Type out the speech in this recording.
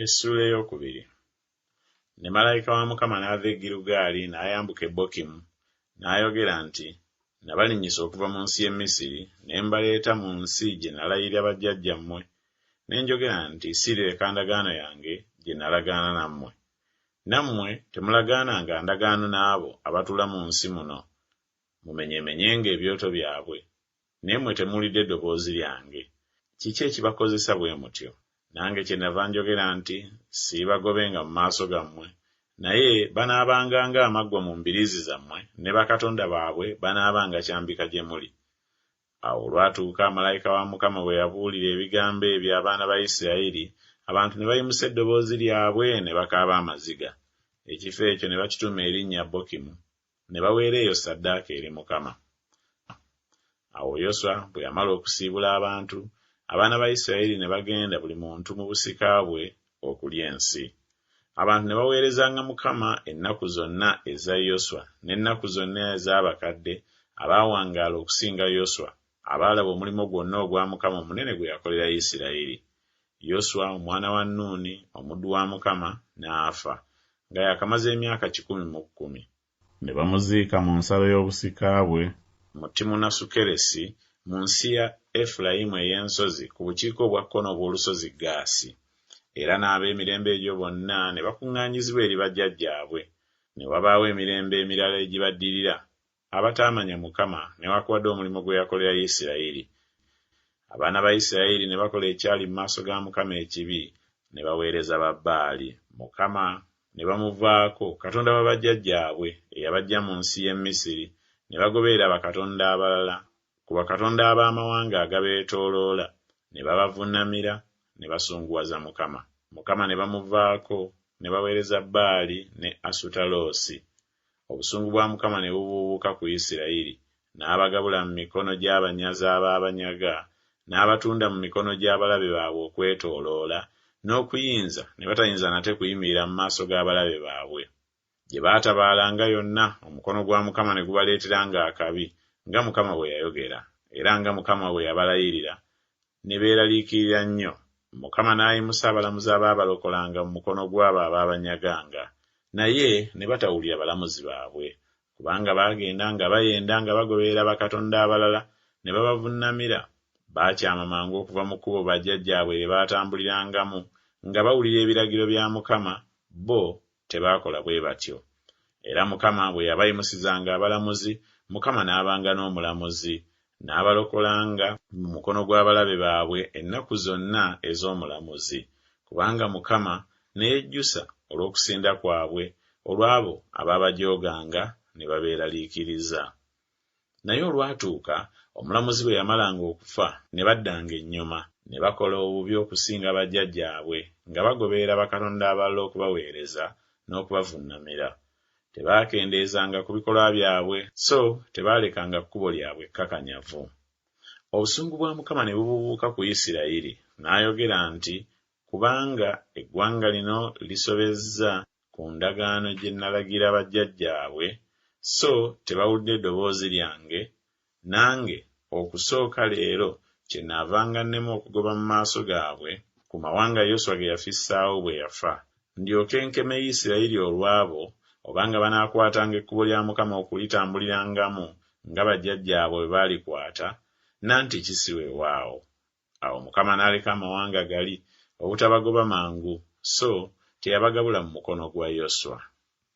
Essula ey'okubiri. Ne malayika wa Mukama n'ava e Girugaali n'ayambuka e Bokimu, n'ayogera nti, nabalinnyisa okuva mu nsi y'e Misiri, ne mbaleeta mu nsi gye nalayirira bajjajjammwe, ne njogera nti siireka ndagaano yange gye nalagaana nammwe. Nammwe temulagaananga ndagaano n'abo abatuula mu nsi muno, mumenyemenyenga ebyoto byabwe, naye mmwe temuwulidde eddoboozi lyange. Kiki ekibakozesa bwe mutyo? Nange kyenava njogera nti siibagobenga mu maaso gammwe, naye banaabanga ng'amaggwa mu mbiriizi zammwe, ne bakatonda baabwe banaabanga kyambika gye muli. Awo olwatuuka malayika wa Mukama bwe yabuulira ebigambo ebyo abaana ba Isirayiri, abantu ne bayimusa eddoboozi lyabwe ne bakaaba amaziga. Ekifo ekyo ne bakituuma erinnya Bokimu, ne baweera eyo ssaddaaka eri Mukama. Awo Yoswa bwe yamala okusiibula abantu, abaana ba Isirayiri ne bagenda buli muntu mu busika bwe okulya ensi. Abantu ne baweerezanga Mukama ennaku zonna eza Yoswa n'ennaku zonna ez'abakadde abaawangaala okusinga Yoswa, abaalaba omulimu gwonna ogwa Mukama omunene gwe yakolera Isirayiri. Yoswa omwana wa Nuuni, omuddu wa Mukama, n'afa, nga yakamaze emyaka 110. Ne bamuziika mu nsalo y'obusika bwe mu Timunasukeresi mu nsi ya Efulayimu ey'ensozi ku bukiika obwa kkono obw'olusozi Gaasi. Era n'ab'emirembe egyo bonna ne bakuŋŋaanyizibwa eri bajjajjaabwe. Ne wabaawo emirembe emirala egibaddirira abataamanya Mukama newaakubadde omulimu gwe yakolera Isirayiri. Abaana ba Isirayiri ne bakola ekyali mu maaso ga Mukama ekibi, ne baweereza Babbaali. Mukama ne bamuvaako, Katonda wa bajjajjaabwe eyabaggya mu nsi y'e Misiri, ne bagoberera bakatonda abalala ku bakatonda ab'amawanga agabeetooloola, ne babavuunamira ne basunguwaza Mukama. Mukama ne bamuvaako, ne baweereza Baali ne Asutaloosi. Obusungu bwa Mukama ne bubuubuuka ku Isirayiri, n'abagabula mu mikono gy'abanyazi abaabanyaga, n'abatunda mu mikono gy'abalabe baabwe okwetooloola, n'okuyinza ne batayinza nate kuyimirira mu maaso g'abalabe baabwe. Gye baatabaalanga yonna, omukono gwa Mukama ne gubaleeteranga akabi, nga Mukama bwe yayogera, era nga Mukama bwe yabalayirira, ne beeraliikirira nnyo. Mukama n'ayimusa abalamuzi abaabalokolanga mu mukono gw'abo abaabanyaganga, naye ne batawulira balamuzi baabwe, kubanga baagenda nga bayenda nga bagoberera bakatonda abalala, ne babavuunamira. Baakyama mangu okuva mu kkubo bajjajjaabwe lye baatambulirangamu, nga bawulira ebiragiro bya Mukama, bo tebaakola bwe batyo. Era Mukama bwe yabayimusizanga abalamuzi, Mukama n'abanga n'omulamuzi, n'abalokolanga mu mukono gw'abalabe baabwe ennaku zonna ez'omulamuzi, kubanga Mukama ne yejjusa olw'okusinda kwabwe olw'abo abaabajooganga ne babeeraliikiriza. Naye olwatuuka omulamuzi bwe yamalanga okufa, ne baddanga ennyuma, ne bakola obubi okusinga bajjajjaabwe, nga bagoberera bakatonda abalala okubaweereza n'okubavuunamira. Tebaakendeezanga ku bikolwa byabwe, so tebaalekanga kkubo lyabwe kkakanyavu. Obusungu bwa Mukama ne bubuubuuka ku Isirayiri, n'ayogera nti, kubanga eggwanga lino lisobezza ku ndagaano gye nalagira bajjajjaabwe, so tebawulidde eddoboozi lyange, nange okusooka leero kyenaavanga nnema okugoba mu maaso gaabwe ku mawanga Yoswa ge yafissaawo bwe yafa, ndyoke nkeme Isirayiri olw'abo, obanga banaakwatanga ekkubo lya Mukama okulitambulirangamu nga bajjajjaabwe bwe baalikwata, nanti kisiweewaawo. Awo Mukama n'aleka amawanga gali obutabagoba mangu, so teyabagabula mu mukono gwa Yoswa.